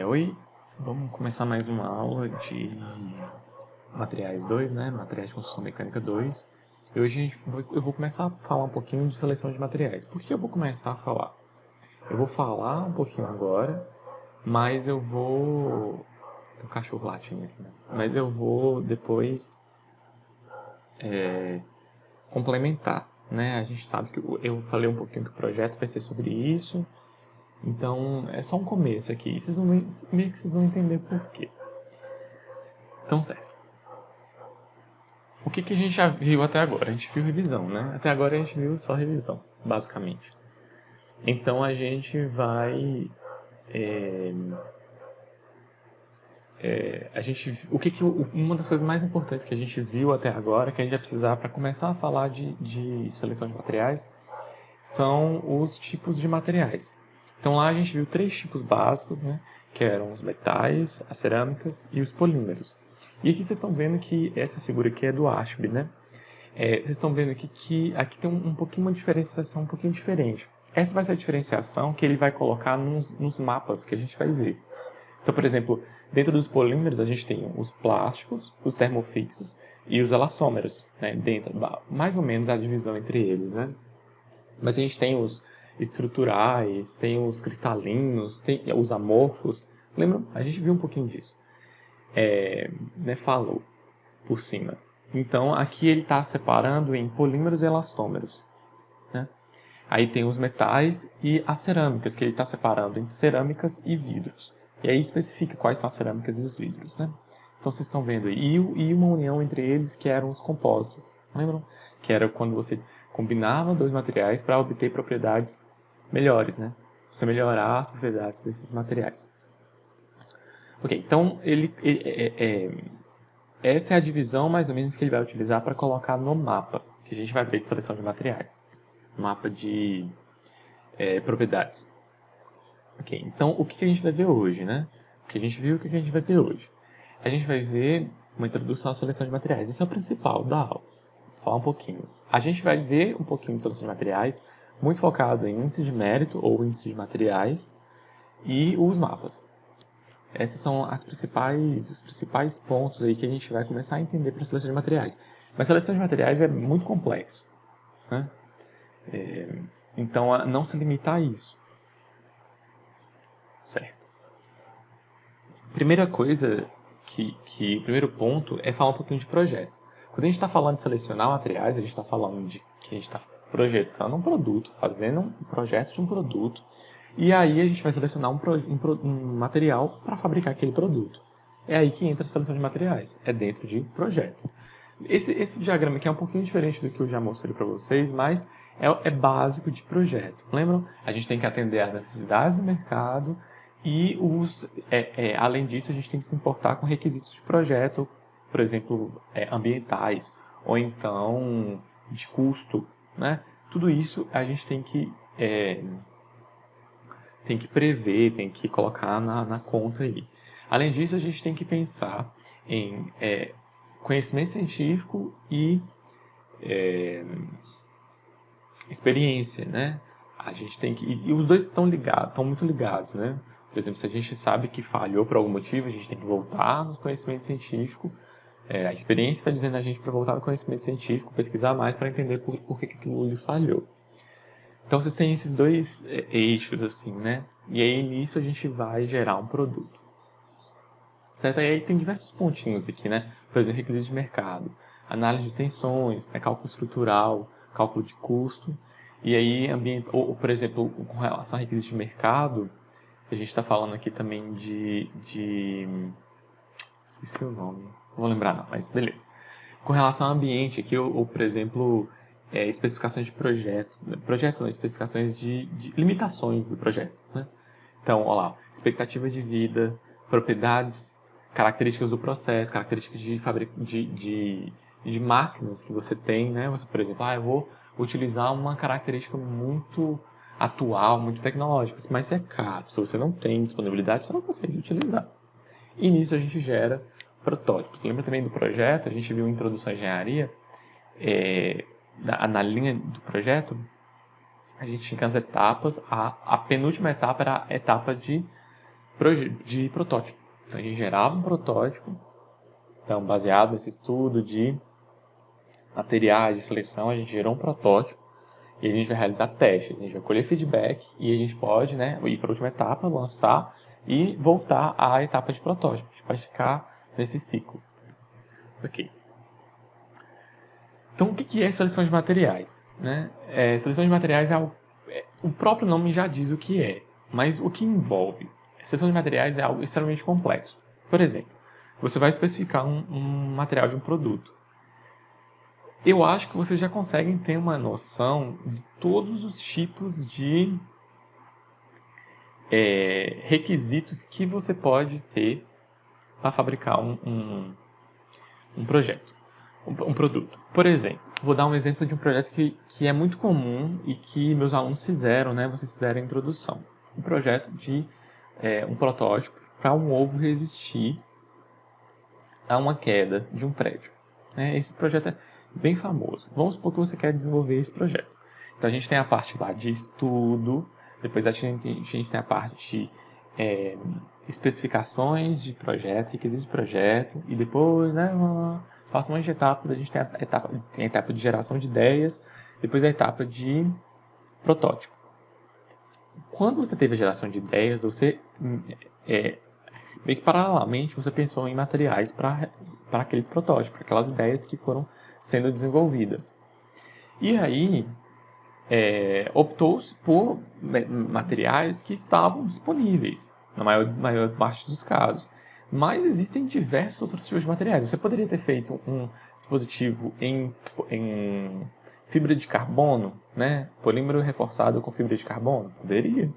Oi, vamos começar mais uma aula de Materiais 2, né? Materiais de Construção Mecânica 2. E hoje eu vou começar a falar um pouquinho de seleção de materiais. Por que eu vou começar a falar? Eu vou falar um pouquinho agora, mas eu vou... Tem um cachorro latindo aqui, né? Mas eu vou depois complementar, né? A gente sabe que eu falei um pouquinho que o projeto vai ser sobre isso, então é só um começo aqui. E meio que vocês vão entender por quê. Então, certo. O que a gente já viu até agora? A gente viu revisão, né? Até agora a gente viu só revisão, basicamente. Então a gente vai... uma das coisas mais importantes que a gente viu até agora, que a gente vai precisar para começar a falar de seleção de materiais, são os tipos de materiais. Então lá a gente viu 3 tipos básicos, né? Que eram os metais, as cerâmicas e os polímeros. E aqui vocês estão vendo que essa figura aqui é do Ashby, né? Vocês estão vendo aqui que aqui tem um pouquinho, uma diferenciação um pouquinho diferente. Essa vai ser a diferenciação que ele vai colocar nos mapas que a gente vai ver. Então, por exemplo, dentro dos polímeros a gente tem os plásticos, os termofixos e os elastômeros, né? Dentro, mais ou menos a divisão entre eles, né? Mas a gente tem os estruturais, tem os cristalinos, tem os amorfos. Lembram? A gente viu um pouquinho disso. Né? Falou por cima. Então, aqui ele está separando em polímeros e elastômeros, né? Aí tem os metais e as cerâmicas, que ele está separando entre cerâmicas e vidros. E aí especifica quais são as cerâmicas e os vidros, né? Então, vocês estão vendo aí. E uma união entre eles, que eram os compósitos. Lembram? Que era quando você combinava dois materiais para obter propriedades melhores, né? Você melhorar as propriedades desses materiais. Ok, então essa é a divisão, mais ou menos, que ele vai utilizar para colocar no mapa, que a gente vai ver de seleção de materiais. Mapa de propriedades. Ok, então o que a gente vai ver hoje, né? O que a gente viu, o que a gente vai ver hoje? A gente vai ver uma introdução à seleção de materiais. Esse é o principal da aula. Vou falar um pouquinho. A gente vai ver um pouquinho de seleção de materiais, muito focado em índice de mérito ou índice de materiais e os mapas. Esses são os principais pontos aí que a gente vai começar a entender para a seleção de materiais. Mas seleção de materiais é muito complexo, né? Então, não se limita a isso. Certo. Primeira coisa, o primeiro ponto é falar um pouquinho de projeto. Quando a gente está falando de selecionar materiais, a gente está falando de que a gente está projetando um produto, fazendo um projeto de um produto, e aí a gente vai selecionar um material para fabricar aquele produto. É aí que entra a seleção de materiais, é dentro de projeto. Esse diagrama aqui é um pouquinho diferente do que eu já mostrei para vocês, mas é básico de projeto. Lembram? A gente tem que atender às necessidades do mercado e, além disso, a gente tem que se importar com requisitos de projeto, por exemplo, ambientais, ou então de custo, né? Tudo isso a gente tem que prever, tem que colocar na conta aí. Além disso, a gente tem que pensar em conhecimento científico e experiência, né? A gente tem que... E os dois estão ligados, estão muito ligados, né? Por exemplo, se a gente sabe que falhou por algum motivo, a gente tem que voltar no conhecimento científico. A experiência vai dizendo a gente para voltar no conhecimento científico, pesquisar mais para entender por que aquilo falhou. Então, vocês têm esses dois eixos, assim, né? E aí, nisso, a gente vai gerar um produto. Certo? Aí tem diversos pontinhos aqui, né? Por exemplo, requisitos de mercado, análise de tensões, né? Cálculo estrutural, cálculo de custo. E aí, ou, por exemplo, com relação a requisitos de mercado, a gente está falando aqui também esqueci o nome, não vou lembrar não, mas beleza. Com relação ao ambiente, aqui, ou por exemplo, especificações de projeto. Projeto não, especificações de limitações do projeto, né? Então, olha lá, expectativa de vida, propriedades, características do processo, características de máquinas que você tem, né? Você, por exemplo, eu vou utilizar uma característica muito atual, muito tecnológica, mas se é caro, se você não tem disponibilidade, você não consegue utilizar. E nisso a gente gera protótipos. Lembra também do projeto? A gente viu Introdução à Engenharia, na linha do projeto, a gente tinha as etapas, a penúltima etapa era a etapa de de protótipo. Então, a gente gerava um protótipo. Então, baseado nesse estudo de materiais de seleção, a gente gerou um protótipo e a gente vai realizar testes. A gente vai colher feedback e a gente pode, né, ir para a última etapa, lançar e voltar à etapa de protótipo. A gente pode ficar nesse ciclo. Ok. Então, o que é seleção de materiais? Né? Seleção de materiais o próprio nome já diz o que é, mas o que envolve? A seleção de materiais é algo extremamente complexo. Por exemplo, você vai especificar um material de um produto. Eu acho que vocês já conseguem ter uma noção de todos os tipos de requisitos que você pode ter para fabricar um projeto, um produto. Por exemplo, vou dar um exemplo de um projeto que é muito comum e que meus alunos fizeram, né? Vocês fizeram a introdução. Um projeto de um protótipo para um ovo resistir a uma queda de um prédio. Esse projeto é bem famoso. Vamos supor que você quer desenvolver esse projeto. Então a gente tem a parte lá de estudo, depois a gente tem a parte de especificações de projeto, requisitos de projeto, e depois, né, passa um monte de etapas, a gente tem a etapa de geração de ideias, depois a etapa de protótipo. Quando você teve a geração de ideias, você meio que paralelamente você pensou em materiais para aqueles protótipos, para aquelas ideias que foram sendo desenvolvidas. E aí, optou-se por materiais que estavam disponíveis, na maior parte dos casos. Mas existem diversos outros tipos de materiais. Você poderia ter feito um dispositivo em fibra de carbono, né? Polímero reforçado com fibra de carbono? Poderia.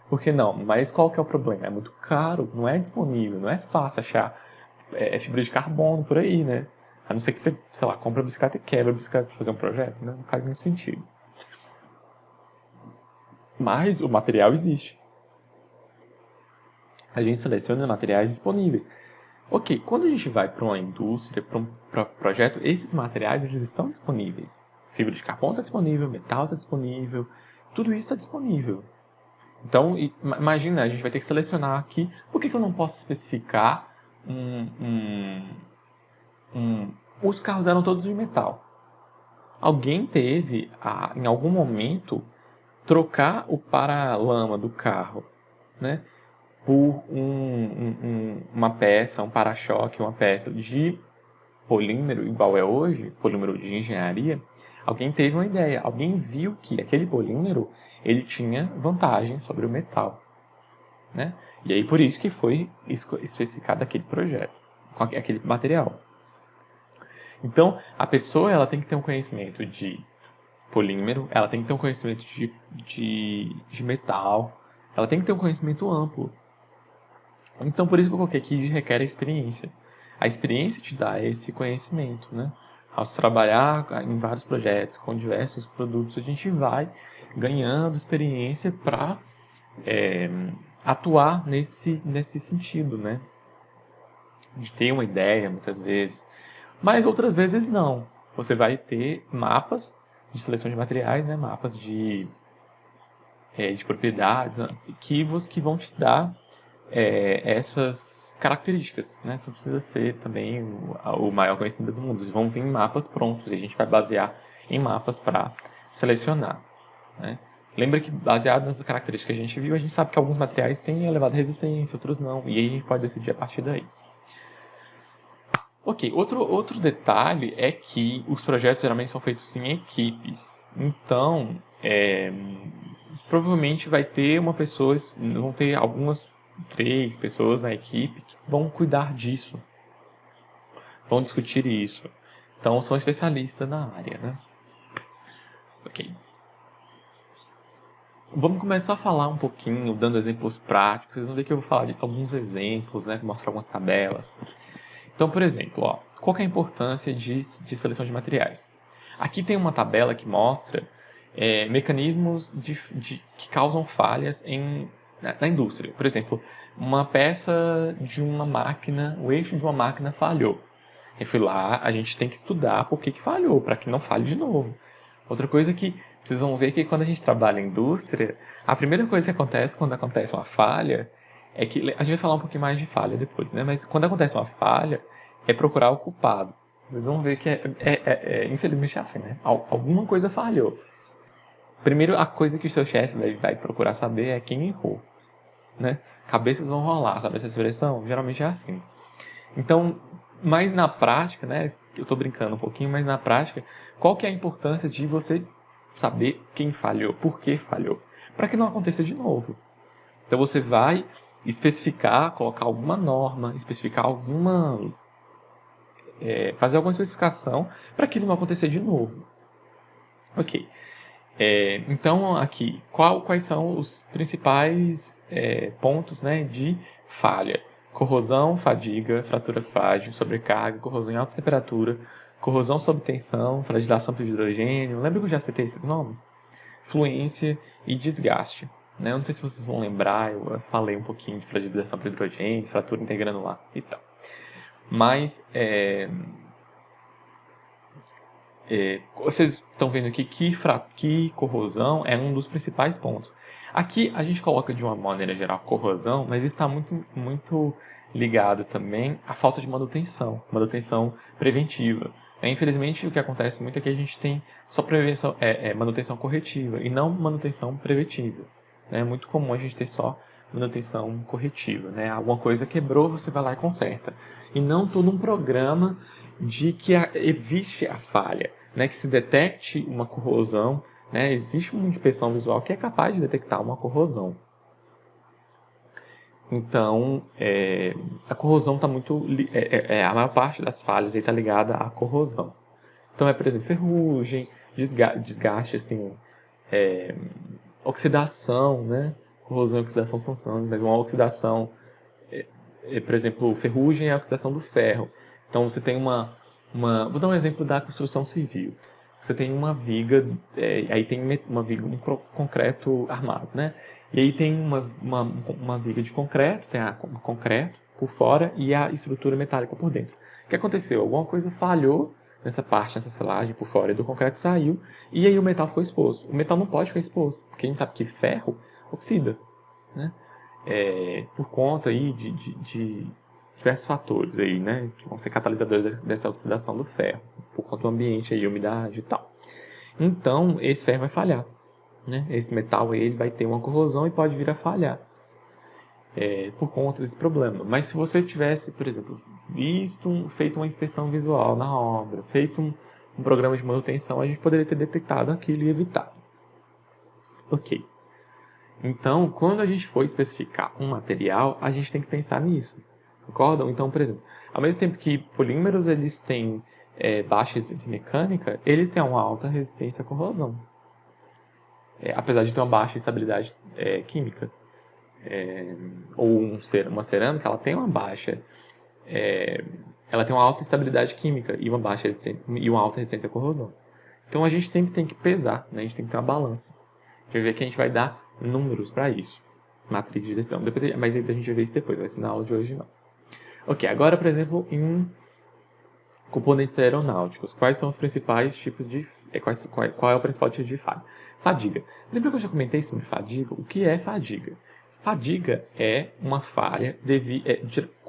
Por que não? Mas qual que é o problema? É muito caro, não é disponível, não é fácil achar fibra de carbono por aí, né? A não ser que você, sei lá, compra a bicicleta e quebra a bicicleta para fazer um projeto, né? Não faz muito sentido. Mas o material existe. A gente seleciona materiais disponíveis. Ok, quando a gente vai para uma indústria, para um projeto, esses materiais eles estão disponíveis. Fibra de carbono está disponível, metal está disponível, tudo isso está disponível. Então, imagina, a gente vai ter que selecionar aqui, por que eu não posso especificar os carros eram todos de metal. Alguém teve, em algum momento, trocar o paralama do carro, né, por uma peça, um para-choque, uma peça de polímero, igual é hoje, polímero de engenharia. Alguém teve uma ideia, alguém viu que aquele polímero ele tinha vantagem sobre o metal, né? E aí por isso que foi especificado aquele projeto, com aquele material. Então, a pessoa ela tem que ter um conhecimento de polímero, ela tem que ter um conhecimento de metal, ela tem que ter um conhecimento amplo. Então, por isso que eu coloquei aqui requer a experiência. A experiência te dá esse conhecimento, né? Ao se trabalhar em vários projetos, com diversos produtos, a gente vai ganhando experiência para atuar nesse sentido, né? De ter uma ideia, muitas vezes. Mas outras vezes não. Você vai ter mapas de seleção de materiais, né? Mapas de propriedades, né? que vão te dar essas características, né? Você não precisa ser também o maior conhecedor do mundo. Vão vir mapas prontos e a gente vai basear em mapas para selecionar, né? Lembra que, baseado nas características que a gente viu, a gente sabe que alguns materiais têm elevada resistência, outros não, e aí a gente pode decidir a partir daí. Ok, outro detalhe é que os projetos geralmente são feitos em equipes. Então, provavelmente vai ter vão ter algumas 3 pessoas na equipe que vão cuidar disso, vão discutir isso. Então, são especialistas na área, né? Ok. Vamos começar a falar um pouquinho, dando exemplos práticos. Vocês vão ver que eu vou falar de alguns exemplos, né? Mostrar algumas tabelas. Então, por exemplo, qual que é a importância de seleção de materiais? Aqui tem uma tabela que mostra mecanismos que causam falhas na indústria. Por exemplo, uma peça de uma máquina, o eixo de uma máquina falhou. Eu fui lá, a gente tem que estudar por que falhou, para que não falhe de novo. Outra coisa que vocês vão ver que quando a gente trabalha em indústria, a primeira coisa que acontece quando acontece uma falha é que a gente vai falar um pouquinho mais de falha depois, né? Mas quando acontece uma falha, é procurar o culpado. Vocês vão ver que infelizmente é assim, né? Alguma coisa falhou. Primeiro, a coisa que o seu chefe vai procurar saber é quem errou, né? Cabeças vão rolar, sabe essa expressão? Geralmente é assim. Então, mas na prática, né? Eu estou brincando um pouquinho, mas na prática, qual que é a importância de você saber quem falhou, por que falhou, para que não aconteça de novo. Então você vai especificar, colocar alguma norma, especificar fazer alguma especificação para aquilo não acontecer de novo. Ok. Então aqui, quais são os principais pontos, né, de falha? Corrosão, fadiga, fratura frágil, sobrecarga, corrosão em alta temperatura, corrosão sob tensão, fragilização por hidrogênio. Lembra que eu já citei esses nomes? Fluência e desgaste. Né? Eu não sei se vocês vão lembrar, eu falei um pouquinho de fragilização por hidrogênio, fratura intergranular e tal. Mas vocês estão vendo aqui que corrosão é um dos principais pontos. Aqui a gente coloca de uma maneira geral corrosão, mas isso está muito ligado também à falta de manutenção preventiva. Infelizmente, o que acontece muito é que a gente tem só manutenção corretiva e não manutenção preventiva. É muito comum a gente ter só manutenção corretiva. Né? Alguma coisa quebrou, você vai lá e conserta. E não todo um programa de que evite a falha, né? Que se detecte uma corrosão. Né? Existe uma inspeção visual que é capaz de detectar uma corrosão. Então, a corrosão está muito... a maior parte das falhas está ligada à corrosão. Então, por exemplo, ferrugem, desgaste, assim, oxidação, né? Corrosão e oxidação são santos, mas uma oxidação, por exemplo, ferrugem é a oxidação do ferro. Então, você tem vou dar um exemplo da construção civil. Você tem uma viga, aí tem uma viga, um concreto armado, né? E aí tem uma viga de concreto, tem o concreto por fora e a estrutura metálica por dentro. O que aconteceu? Alguma coisa falhou nessa parte, nessa selagem por fora, e do concreto saiu, e aí o metal ficou exposto. O metal não pode ficar exposto, porque a gente sabe que ferro oxida, né? Por conta aí de diversos fatores aí, né, que vão ser catalisadores dessa oxidação do ferro, por conta do ambiente aí, umidade e tal. Então, esse ferro vai falhar, né? Esse metal aí, ele vai ter uma corrosão e pode vir a falhar por conta desse problema. Mas se você tivesse, por exemplo, feito uma inspeção visual na obra, feito um programa de manutenção, a gente poderia ter detectado aquilo e evitado. Ok. Então, quando a gente for especificar um material, a gente tem que pensar nisso. Concordam? Então, por exemplo, ao mesmo tempo que polímeros eles têm baixa resistência mecânica, eles têm uma alta resistência à corrosão. Apesar de ter uma baixa estabilidade química. Ou uma cerâmica, ela tem uma baixa... ela tem uma alta estabilidade química e uma alta resistência à corrosão. Então, a gente sempre tem que pesar, né? A gente tem que ter uma balança. A gente vai ver que a gente vai dar números para isso. Matriz de decisão. Mas a gente vai ver isso depois, vai ser na aula de hoje não. Ok, agora, por exemplo, em componentes aeronáuticos, quais são os principais tipos de... Qual é o principal tipo de falha? Fadiga. Lembra que eu já comentei sobre fadiga? O que é fadiga? Fadiga é uma falha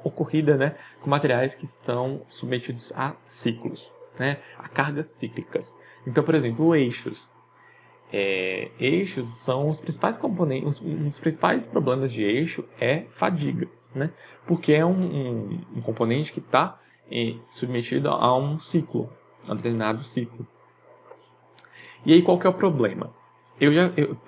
ocorrida, né, com materiais que estão submetidos a ciclos, né, a cargas cíclicas. Então, por exemplo, eixos. Eixos são os principais componentes, um dos principais problemas de eixo é fadiga, né? Porque é um componente que está submetido a um ciclo, a um determinado ciclo. E aí qual que é o problema?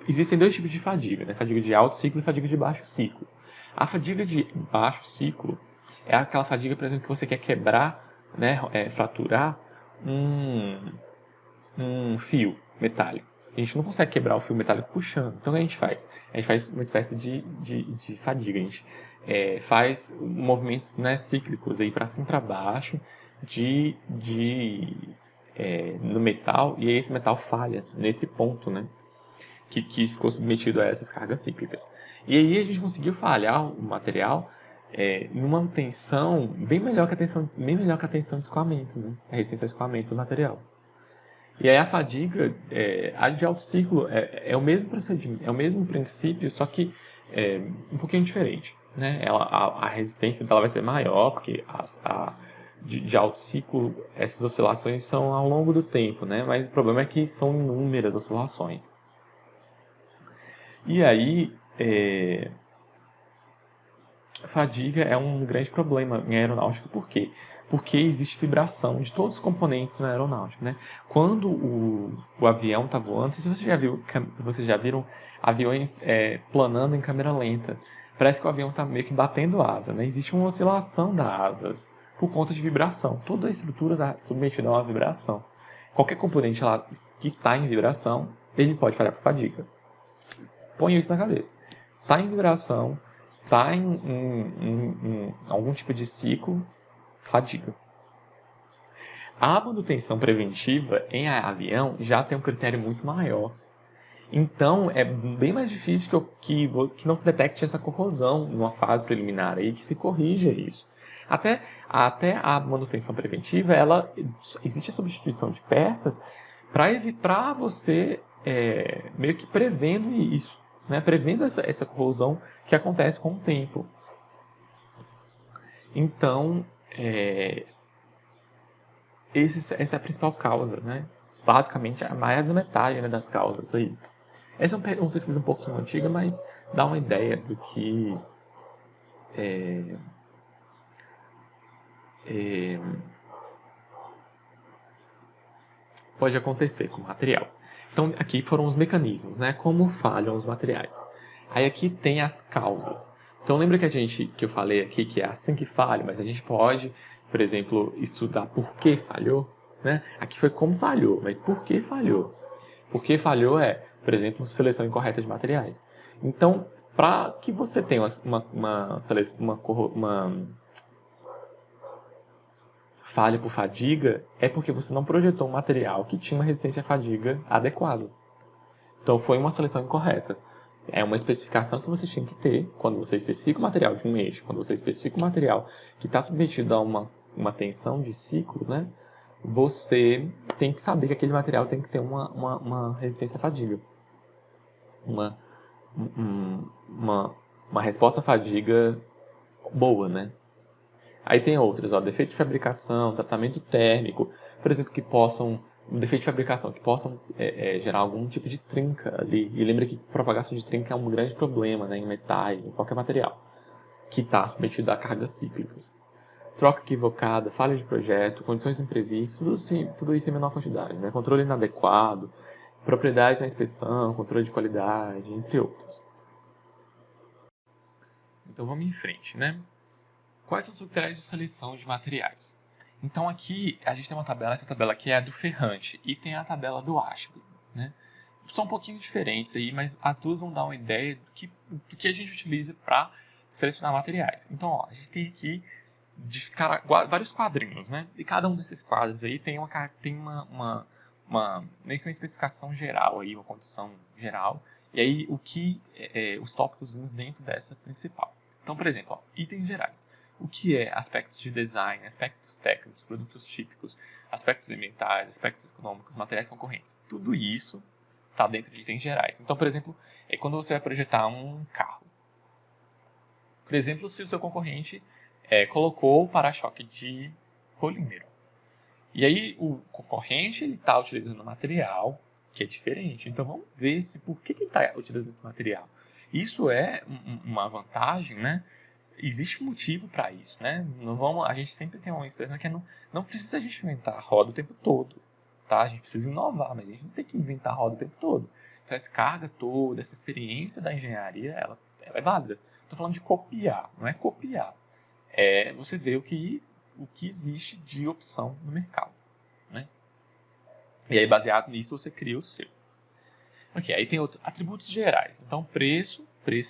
Existem dois tipos de fadiga, né? Fadiga de alto ciclo e fadiga de baixo ciclo. A fadiga de baixo ciclo é aquela fadiga, por exemplo, que você quer quebrar, né, fraturar um fio metálico. A gente não consegue quebrar o fio metálico puxando. Então o que a gente faz? A gente faz uma espécie de fadiga. A gente faz movimentos, né, cíclicos para cima e para baixo no metal, e aí esse metal falha nesse ponto, né, que ficou submetido a essas cargas cíclicas. E aí a gente conseguiu falhar o material numa tensão bem melhor que a tensão de escoamento, né, a resistência de escoamento do material. E aí a fadiga, a de alto ciclo, é o mesmo procedimento, é o mesmo princípio, só que um pouquinho diferente. né? A resistência dela vai ser maior, porque de alto ciclo, essas oscilações são ao longo do tempo, né? Mas o problema é que são inúmeras oscilações. E aí, a fadiga é um grande problema em aeronáutica. Por quê? Porque existe vibração de todos os componentes na aeronáutica, né? Quando o avião está voando, não sei se vocês já viram aviões planando em câmera lenta. Parece que o avião está meio que batendo asa, né? Existe uma oscilação da asa por conta de vibração. Toda a estrutura está submetida a uma vibração. Qualquer componente lá que está em vibração, ele pode falhar por fadiga. Ponha isso na cabeça. Está em vibração, está em algum tipo de ciclo, fadiga. A manutenção preventiva em avião já tem um critério muito maior. Então, é bem mais difícil que não se detecte essa corrosão numa fase preliminar e que se corrija isso. Até a manutenção preventiva, existe a substituição de peças para você meio que prevendo isso, né? Prevendo essa corrosão que acontece com o tempo. Então, essa é a principal causa, né? Basicamente, a mais da metade, né, das causas aí. Essa é uma pesquisa um pouquinho antiga, mas dá uma ideia do que pode acontecer com o material. Então, aqui foram os mecanismos, né? Como falham os materiais. Aí aqui tem as causas. Então, lembra que eu falei aqui que é assim que falha, mas a gente pode, por exemplo, estudar por que falhou, né? Aqui foi como falhou, mas por que falhou? Por que falhou por exemplo, seleção incorreta de materiais. Então, para que você tenha uma falha por fadiga, é porque você não projetou um material que tinha uma resistência à fadiga adequada. Então, foi uma seleção incorreta. É uma especificação que você tinha que ter quando você especifica o material de um eixo, quando você especifica o material que está submetido a uma tensão de ciclo, né? Você tem que saber que aquele material tem que ter uma resistência à fadiga. Uma, uma resposta à fadiga boa, né? Aí tem outras, defeito de fabricação, tratamento térmico, por exemplo, um defeito de fabricação que possam gerar algum tipo de trinca ali. E lembra que propagação de trinca é um grande problema, né, em metais, em qualquer material que está submetido a cargas cíclicas. Troca equivocada, falha de projeto, condições imprevistas, tudo isso em menor quantidade, né? Controle inadequado, propriedades na inspeção, controle de qualidade, entre outros. Então vamos em frente, né? Quais são os critérios de seleção de materiais? Então aqui a gente tem uma tabela, essa tabela aqui é a do ferrante e tem a tabela do Ashby, né? São um pouquinho diferentes aí, mas as duas vão dar uma ideia do que a gente utiliza para selecionar materiais. Então, ó, a gente tem aqui vários quadrinhos, né? E cada um desses quadros aí tem meio que uma especificação geral aí, uma condição geral. E aí os tópicos dentro dessa principal. Então, por exemplo, ó, itens gerais. O que é aspectos de design, aspectos técnicos, produtos típicos, aspectos ambientais, aspectos econômicos, materiais concorrentes. Tudo isso está dentro de itens gerais. Então, por exemplo, quando você vai projetar um carro. Por exemplo, se o seu concorrente colocou o para-choque de polímero. E aí o concorrente está utilizando um material que é diferente. Então vamos ver por que ele está utilizando esse material. Isso é uma vantagem, né? Existe motivo para isso, né? A gente sempre tem uma expressão que não precisa a gente inventar a roda o tempo todo, tá? A gente precisa inovar, mas a gente não tem que inventar a roda o tempo todo. Então essa carga toda, essa experiência da engenharia, ela é válida. Estou falando de copiar, não é copiar. É você ver o que existe de opção no mercado, né? E aí baseado nisso você cria o seu. Ok, aí tem outros atributos gerais. Então preço é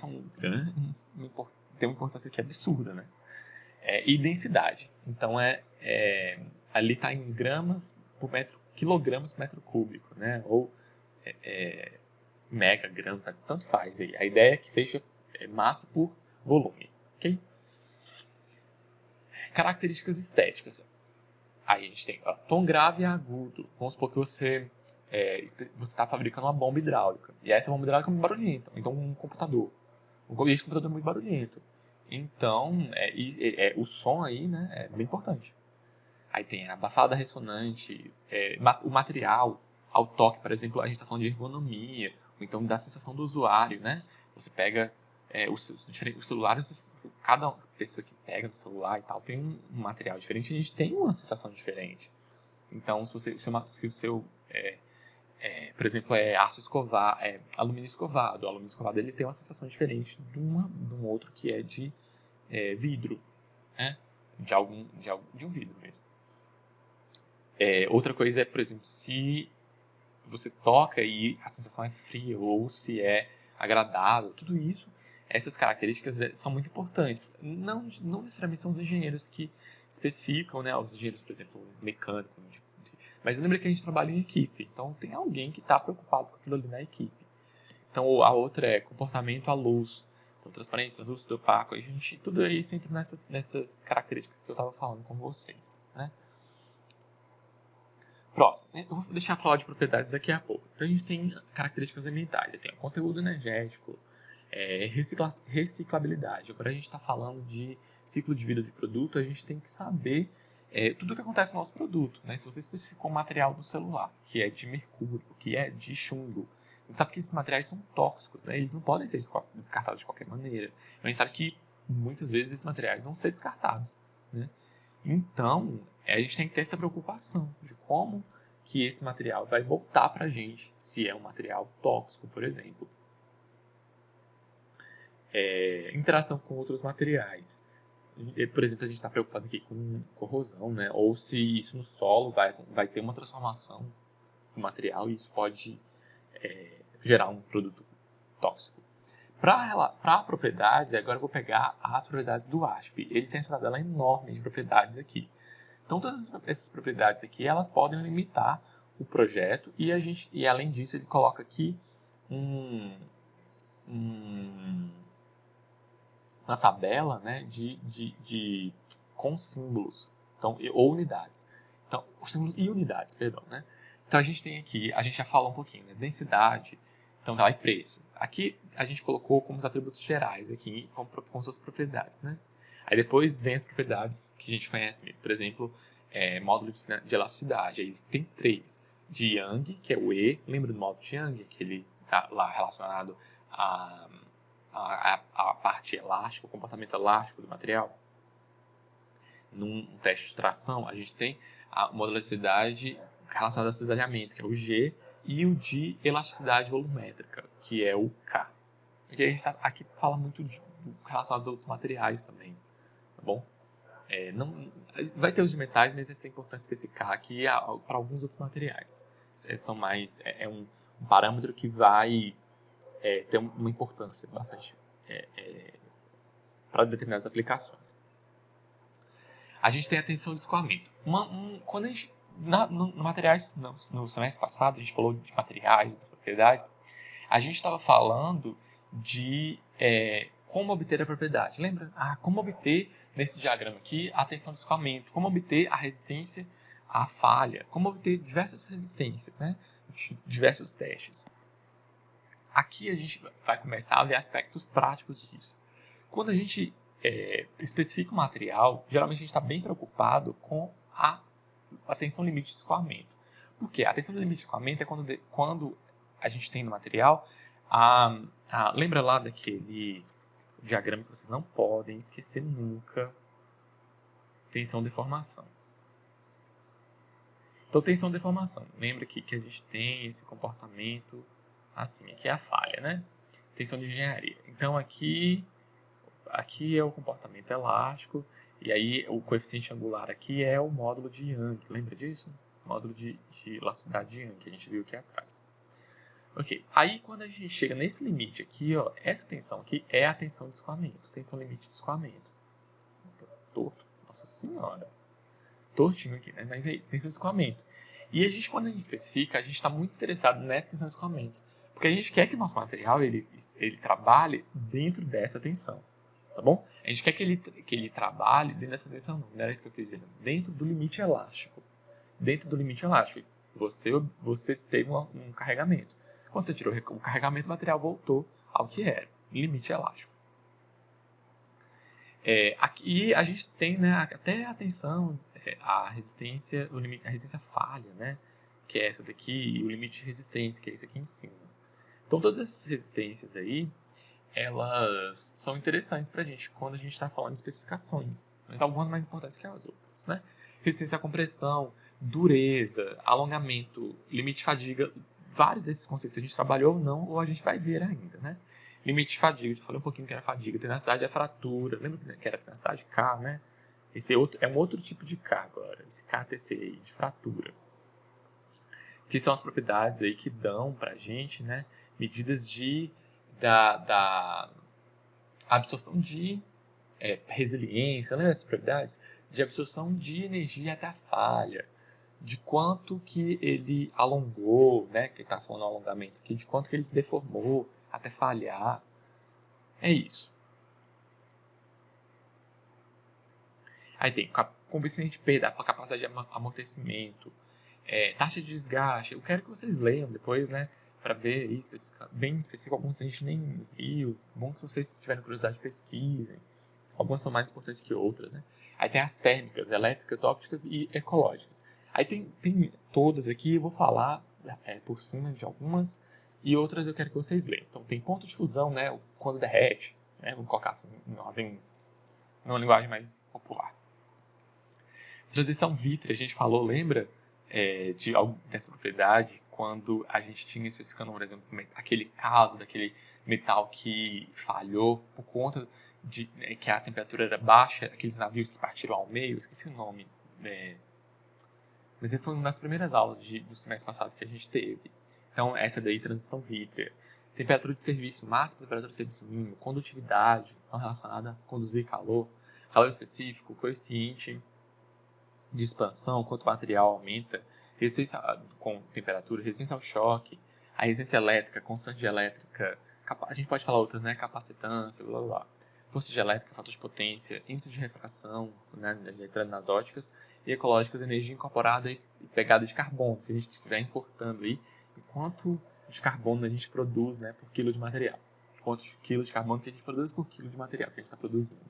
tem uma importância que é absurda, né? E densidade. Então ali está em gramas por quilogramas por metro cúbico, né? Ou megagrama, tanto faz aí. A ideia é que seja massa por volume, ok? Características estéticas. Aí a gente tem tom grave e agudo. Vamos supor que você está fabricando uma bomba hidráulica. E essa bomba hidráulica é muito barulhenta. Então um computador. Esse computador é muito barulhento. Então, o som aí, né, é bem importante. Aí tem a abafada ressonante, o material, ao toque, por exemplo, a gente está falando de ergonomia, ou então da sensação do usuário, né? Você pega os celulares, cada pessoa que pega no celular e tal tem um material diferente, a gente tem uma sensação diferente. Então, se o seu por exemplo, alumínio escovado. O alumínio escovado ele tem uma sensação diferente de um outro que é de vidro, né? De um vidro mesmo. Outra coisa é, por exemplo, se você toca e a sensação é fria ou se é agradável, tudo isso, essas características são muito importantes. Não necessariamente são os engenheiros que especificam, né? Os engenheiros, por exemplo, mecânico, mas lembra que a gente trabalha em equipe, então tem alguém que está preocupado com aquilo ali na equipe. Então a outra é comportamento à luz, então transparência, translúcido, opaco, tudo isso entra nessas características que eu estava falando com vocês, né? Próximo, eu vou deixar falar de propriedades daqui a pouco. Então a gente tem características ambientais, tem o conteúdo energético, reciclabilidade. Agora a gente está falando de ciclo de vida de produto, a gente tem que saber tudo o que acontece no nosso produto. Né? Se você especificou um material do celular, que é de mercúrio, que é de chumbo, a gente sabe que esses materiais são tóxicos, né? Eles não podem ser descartados de qualquer maneira. A gente sabe que muitas vezes esses materiais vão ser descartados, né? Então, a gente tem que ter essa preocupação de como que esse material vai voltar para a gente, se é um material tóxico, por exemplo. Interação com outros materiais. Por exemplo, a gente está preocupado aqui com corrosão, né? Ou se isso no solo vai ter uma transformação do material e isso pode gerar um produto tóxico. Para propriedades, agora eu vou pegar as propriedades do ASP. Ele tem essa tabela enorme de propriedades aqui. Então, todas essas propriedades aqui, elas podem limitar o projeto e além disso, ele coloca aqui uma tabela, né, com símbolos, então, ou unidades. Então, os símbolos e unidades, perdão, né? Então, a gente tem aqui, a gente já falou um pouquinho, né, densidade, então tá lá, e preço. Aqui a gente colocou como os atributos gerais aqui, com suas propriedades, né? Aí depois vem as propriedades que a gente conhece mesmo. Por exemplo, módulo de elasticidade. Aí tem 3. De Young, que é o E. Lembra do módulo de Young? Que ele está lá relacionado à parte elástica, o comportamento elástico do material. Num teste de tração, a gente tem a módulo de elasticidade relacionado ao cisalhamento, que é o G, e o de elasticidade volumétrica, que é o K. Porque a gente aqui fala muito relacionado a outros materiais também, tá bom? Vai ter os de metais, mas essa é importante especificar aqui para alguns outros materiais. São mais, um parâmetro que vai ter uma importância bastante para determinadas aplicações. A gente tem a tensão de escoamento. Quando a gente, no materiais, no semestre passado, a gente falou de materiais, das propriedades, a gente estava falando de como obter a propriedade. Lembra? Como obter, nesse diagrama aqui, a tensão de escoamento, como obter a resistência à falha, como obter diversas resistências, né? Diversos testes. Aqui a gente vai começar a ver aspectos práticos disso. Quando a gente especifica o material, geralmente a gente está bem preocupado com a tensão limite de escoamento. Por quê? A tensão limite de escoamento é quando a gente tem no material lembra lá daquele diagrama que vocês não podem esquecer nunca? Tensão deformação. Então, tensão deformação. Lembra que a gente tem esse comportamento assim, aqui é a falha, né? Tensão de engenharia. Então, aqui é o comportamento elástico, e aí o coeficiente angular aqui é o módulo de Young. Lembra disso? Módulo de elasticidade de Young, que a gente viu aqui atrás. Ok, aí quando a gente chega nesse limite aqui, ó, essa tensão aqui é a tensão de escoamento, tensão limite de escoamento. Torto, nossa senhora. Tortinho aqui, né? Mas é isso, tensão de escoamento. E quando a gente especifica, a gente está muito interessado nessa tensão de escoamento. Porque a gente quer que o nosso material ele trabalhe dentro dessa tensão. Tá bom? A gente quer que ele trabalhe dentro dessa tensão, não era isso que eu queria dizer. Dentro do limite elástico. Dentro do limite elástico. Você teve um carregamento. Quando você tirou o carregamento, o material voltou ao que era, limite elástico. Aqui a gente tem, né, até atenção, a resistência, a resistência falha, né, que é essa daqui, e o limite de resistência, que é esse aqui em cima. Então, todas essas resistências aí, elas são interessantes para a gente quando a gente está falando de especificações, mas algumas mais importantes que as outras, né? Resistência à compressão, dureza, alongamento, limite de fadiga, vários desses conceitos a gente trabalhou ou não, ou a gente vai ver ainda, né? Limite de fadiga, eu falei um pouquinho que era fadiga, tenacidade é fratura, lembra que era tenacidade K, né? Esse é um outro tipo de K agora, esse KTCI, de fratura. Que são as propriedades aí que dão pra gente, né, medidas da absorção de resiliência, né, essas propriedades, de absorção de energia até a falha, de quanto que ele alongou, né, que está falando alongamento aqui, de quanto que ele deformou até falhar. É isso. Aí tem coeficiente de perda, capacidade de amortecimento, taxa de desgaste. Eu quero que vocês leiam depois, né, para ver aí bem específico. Alguns a gente nem viu. Bom que vocês tiverem curiosidade, pesquisem. Algumas são mais importantes que outras, né? Aí tem as térmicas, elétricas, ópticas e ecológicas. Aí tem todas aqui, eu vou falar por cima de algumas, e outras eu quero que vocês leiam. Então tem ponto de fusão, né, quando derrete, né, vamos colocar assim em ordens, numa linguagem mais popular. Transição vítrea, a gente falou, lembra dessa propriedade, quando a gente tinha especificando, por exemplo, aquele caso daquele metal que falhou por conta de que a temperatura era baixa, aqueles navios que partiram ao meio, esqueci o nome, mas foi uma das primeiras aulas do semestre passado que a gente teve. Então, essa daí, transição vítrea. Temperatura de serviço máxima, temperatura de serviço mínimo, condutividade, não relacionada a conduzir calor, calor específico, coeficiente de expansão, quanto o material aumenta, resistência com temperatura, resistência ao choque, a resistência elétrica, constante elétrica, a gente pode falar outras, né? Capacitância, blá blá blá. Força de elétrica, fator de potência, índice de refração, né? Entrando nas óticas, e ecológicas, energia incorporada e pegada de carbono, se a gente estiver importando aí, e quanto de carbono a gente produz, né, por quilo de material. Quantos quilos de carbono que a gente produz por quilo de material que a gente está produzindo.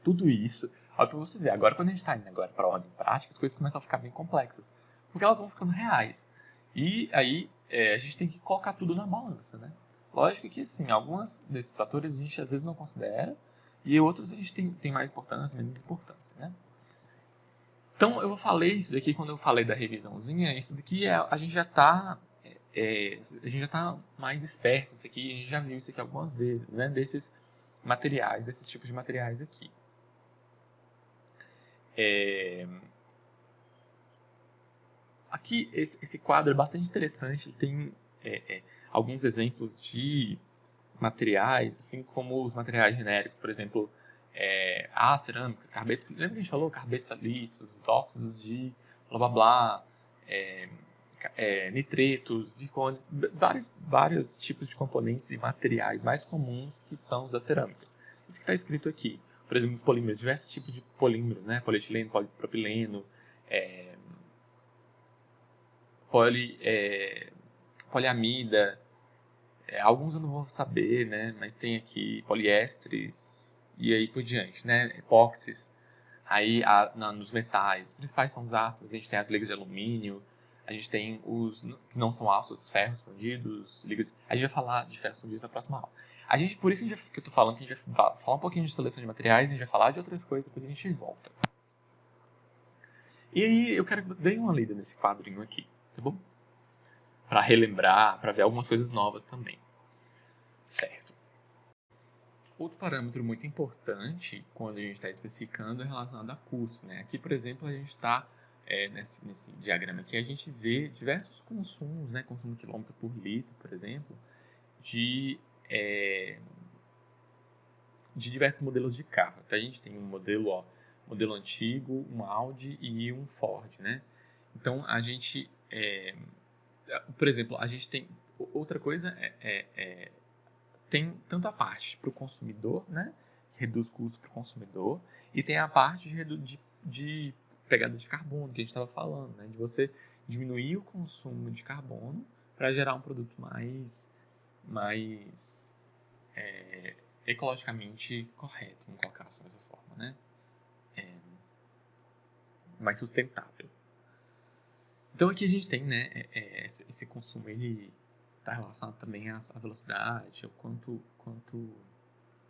Tudo isso, olha para você ver, agora quando a gente está indo agora para a ordem prática, as coisas começam a ficar bem complexas, porque elas vão ficando reais. E aí a gente tem que colocar tudo na balança, né? Lógico que, sim, alguns desses fatores a gente às vezes não considera, e outros a gente tem mais importância, menos importância, né? Então, eu falei isso daqui quando eu falei da revisãozinha, isso daqui a gente já está a gente já está mais esperto, isso aqui, a gente já viu isso aqui algumas vezes, né? Desses materiais, desses tipos de materiais aqui. Aqui, esse quadro é bastante interessante, ele tem alguns exemplos de materiais, assim como os materiais genéricos, por exemplo, cerâmicas, carbetos, lembra que a gente falou? Carbetos silíceos, óxidos de blá blá blá, nitretos, zircônios, vários tipos de componentes e materiais mais comuns que são os das cerâmicas. Isso que está escrito aqui. Por exemplo, os polímeros, diversos tipos de polímeros, né? Polietileno, polipropileno, poliamida, alguns eu não vou saber, né? Mas tem aqui poliésteres e aí por diante, né? Epóxis. Aí nos metais, os principais são os ácidos, a gente tem as ligas de alumínio, a gente tem os que não são ácidos, os ferros fundidos, ligas. A gente vai falar de ferros fundidos na próxima aula. Por isso que eu tô falando que a gente vai falar um pouquinho de seleção de materiais, a gente vai falar de outras coisas, depois a gente volta. E aí eu quero que você dê uma lida nesse quadrinho aqui, tá bom? Para relembrar, para ver algumas coisas novas também. Certo. Outro parâmetro muito importante quando a gente está especificando é relacionado a custo, né? Aqui, por exemplo, a gente está nesse diagrama aqui, a gente vê diversos consumos, né? Consumo de quilômetro por litro, por exemplo, de diversos modelos de carro. Então, a gente tem um modelo, modelo antigo, um Audi e um Ford, né? Então, a gente, por exemplo, a gente tem outra coisa tem tanto a parte para o consumidor, né, que reduz custos para o consumidor, e tem a parte de pegada de carbono, que a gente estava falando, né, de você diminuir o consumo de carbono para gerar um produto mais ecologicamente correto, vamos colocar assim dessa forma, né? Mais sustentável. Então aqui a gente tem, né, esse consumo, ele está relacionado também à velocidade, ao quanto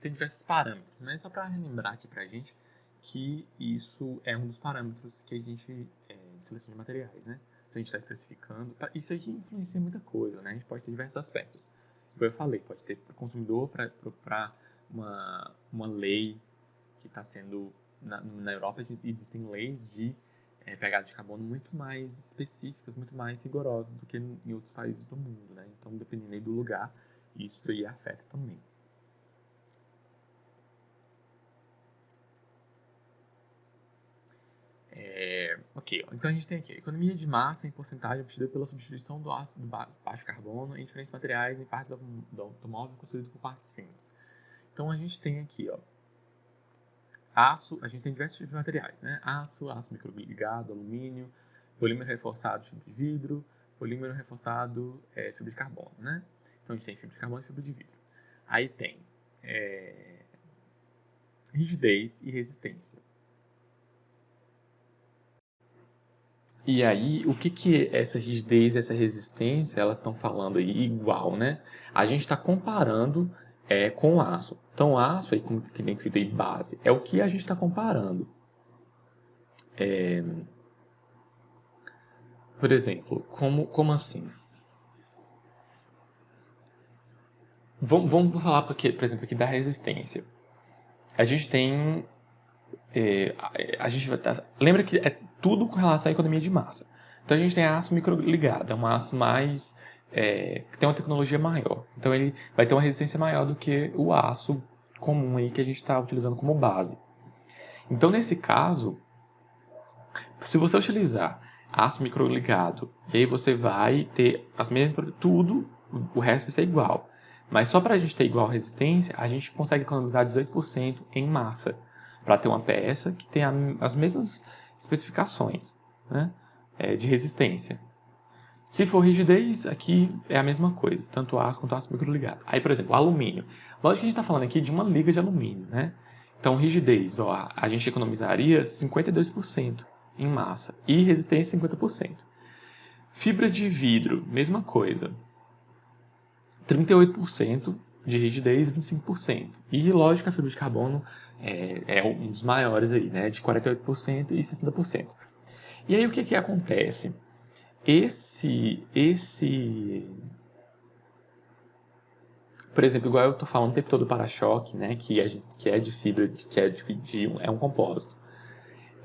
tem diversos parâmetros, mas só para relembrar aqui para a gente que isso é um dos parâmetros que a gente de seleção de materiais, né? Se a gente está especificando, isso aqui influencia muita coisa, né? A gente pode ter diversos aspectos. Como eu falei, pode ter para o consumidor, para uma lei que está sendo na Europa, existem leis de pegada de carbono muito mais específicas, muito mais rigorosas do que em outros países do mundo, né? Então, dependendo aí do lugar, isso daí afeta também. Ok, então a gente tem aqui a economia de massa em porcentagem obtida pela substituição do ácido baixo carbono em diferentes materiais em partes do automóvel construído por partes finas. Então a gente tem aqui, ó, aço, a gente tem diversos tipos de materiais, né? Aço microligado, alumínio, polímero reforçado, fibra de vidro, polímero reforçado, fibra de carbono, né? Então a gente tem fibra de carbono e fibra de vidro. Aí tem rigidez e resistência. E aí, o que essa rigidez e essa resistência, elas estão falando aí igual, né? A gente está comparando com o aço. Então, o aço, aí, como que nem escrito aí, base, é o que a gente está comparando. Por exemplo, como assim? Vamos falar, por exemplo, aqui da resistência. A gente tem... a gente vai lembra que é tudo com relação à economia de massa. Então, a gente tem aço microligado, é um aço mais... que tem uma tecnologia maior. Então, ele vai ter uma resistência maior do que o aço comum aí que a gente está utilizando como base. Então, nesse caso, se você utilizar aço microligado, e aí você vai ter as mesmas... Tudo, o resto vai ser igual. Mas só para a gente ter igual resistência, a gente consegue economizar 18% em massa, para ter uma peça que tenha as mesmas especificações, né, de resistência. Se for rigidez, aqui é a mesma coisa, tanto aço quanto aço microligado. Aí, por exemplo, alumínio. Lógico que a gente está falando aqui de uma liga de alumínio, né? Então, rigidez, ó, a gente economizaria 52% em massa e resistência 50%. Fibra de vidro, mesma coisa. 38% de rigidez e 25%. E lógico que a fibra de carbono é um dos maiores aí, né? De 48% e 60%. E aí o que acontece? Por exemplo, igual eu estou falando o tempo todo do para-choque, né? Que é de fibra, é um compósito.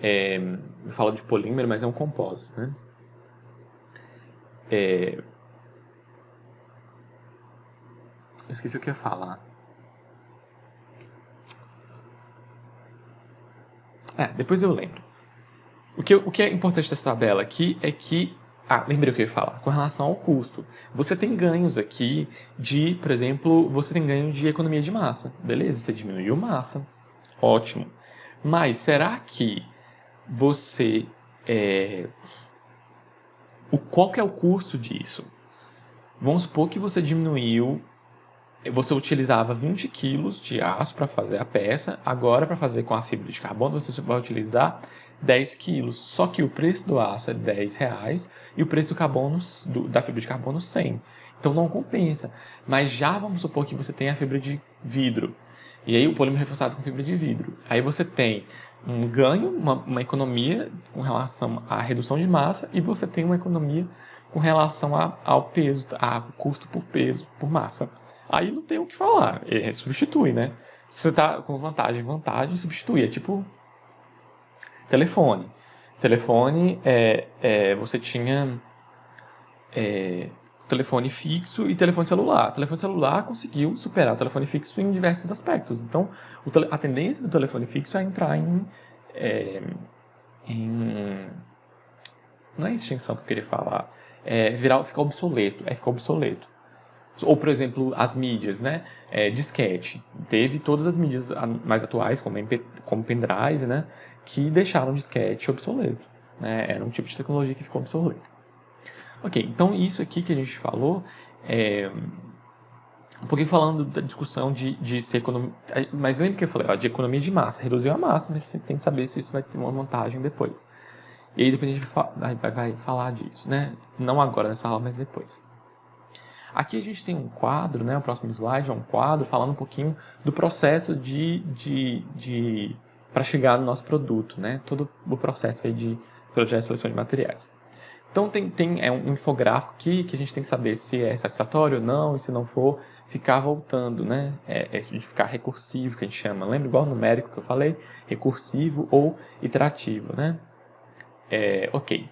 Eu falo de polímero, mas é um compósito, né? Eu esqueci o que eu ia falar. Depois eu lembro. O que é importante dessa tabela aqui é que... lembrei o que eu ia falar. Com relação ao custo. Você tem ganhos aqui de, por exemplo, você tem ganho de economia de massa. Beleza, você diminuiu massa. Ótimo. Mas será que você... qual que é o custo disso? Vamos supor que você diminuiu... Você utilizava 20 quilos de aço para fazer a peça. Agora, para fazer com a fibra de carbono, você vai utilizar 10 quilos. Só que o preço do aço é R$10 e o preço do carbono, da fibra de carbono 100. Então não compensa. Mas já vamos supor que você tem a fibra de vidro. E aí o polímero reforçado com fibra de vidro. Aí você tem um ganho, uma economia com relação à redução de massa e você tem uma economia com relação ao peso, ao custo por peso, por massa. Aí não tem o que falar, substitui, né? Se você tá com vantagem, substitui. É tipo telefone. Telefone, você tinha telefone fixo e telefone celular. O telefone celular conseguiu superar o telefone fixo em diversos aspectos. Então, a tendência do telefone fixo é entrar em não é extinção que eu queria falar, ficar obsoleto. Ficar obsoleto. Ou, por exemplo, as mídias, né? Disquete. Teve todas as mídias mais atuais, como pendrive, né? Que deixaram o disquete obsoleto. Né? Era um tipo de tecnologia que ficou obsoleto. Ok, então isso aqui que a gente falou um pouquinho falando da discussão de ser economia. Mas lembra que eu falei, ó, de economia de massa. Reduziu a massa, mas você tem que saber se isso vai ter uma vantagem depois. E aí depois a gente vai falar disso, né? Não agora nessa aula, mas depois. Aqui a gente tem um quadro, né? O próximo slide é um quadro falando um pouquinho do processo para chegar no nosso produto, né? Todo o processo aí de projeto de seleção de materiais. Então tem um infográfico aqui que a gente tem que saber se é satisfatório ou não, e se não for, ficar voltando, né? De ficar recursivo, que a gente chama. Lembra igual o numérico que eu falei? Recursivo ou iterativo, né? Ok.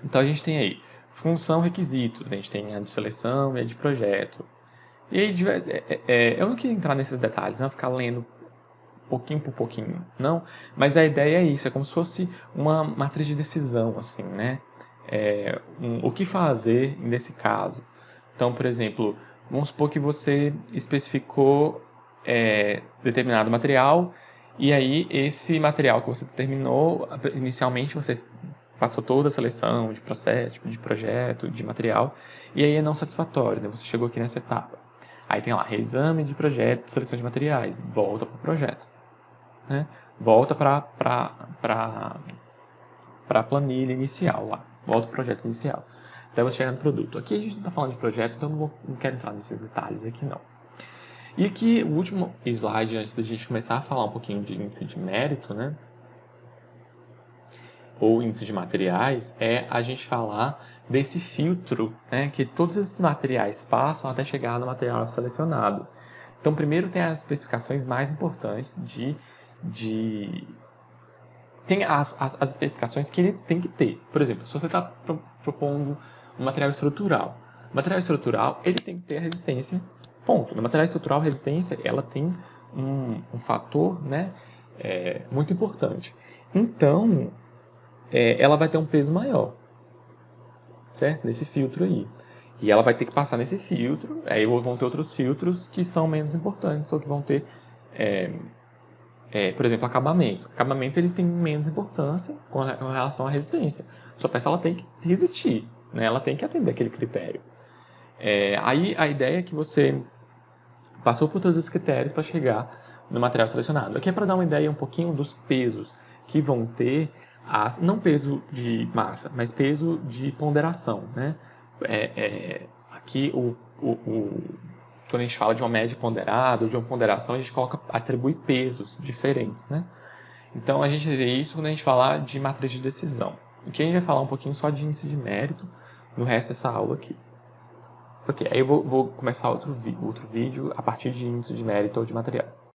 Então a gente tem aí função, requisitos. A gente tem a de seleção e a de projeto. E aí eu não queria entrar nesses detalhes, não ficar lendo pouquinho por pouquinho, não. Mas a ideia é isso, é como se fosse uma matriz de decisão, assim, né? O que fazer nesse caso? Então, por exemplo, vamos supor que você especificou determinado material e aí esse material que você determinou, inicialmente você passou toda a seleção de processo, de projeto, de material, e aí é não satisfatório, né? Você chegou aqui nessa etapa. Aí tem lá, reexame de projeto, seleção de materiais, volta para o projeto, né? Volta para a planilha inicial lá, volta para o projeto inicial. Até você chegar no produto. Aqui a gente não está falando de projeto, então não quero entrar nesses detalhes aqui não. E aqui, o último slide, antes da gente começar a falar um pouquinho de índice de mérito, né? Ou índice de materiais, é a gente falar desse filtro, né, que todos esses materiais passam até chegar no material selecionado. Então, primeiro tem as especificações mais importantes tem as especificações que ele tem que ter. Por exemplo, se você está propondo um material estrutural. O material estrutural, ele tem que ter a resistência, ponto. No material estrutural, a resistência, ela tem um fator, né, muito importante. Então, ela vai ter um peso maior, certo? Nesse filtro aí. E ela vai ter que passar nesse filtro, aí vão ter outros filtros que são menos importantes, ou que vão ter, por exemplo, acabamento. O acabamento ele tem menos importância com relação à resistência. Sua peça ela tem que resistir, né? Ela tem que atender aquele critério. Aí a ideia é que você passou por todos esses critérios para chegar no material selecionado. Aqui é para dar uma ideia um pouquinho dos pesos que vão ter, não peso de massa, mas peso de ponderação, né? Aqui, quando a gente fala de uma média ponderada ou de uma ponderação, a gente atribui pesos diferentes, né? Então, a gente vê isso quando a gente falar de matriz de decisão. Aqui a gente vai falar um pouquinho só de índice de mérito no resto dessa aula aqui. Ok, aí eu vou começar outro vídeo a partir de índice de mérito ou de material.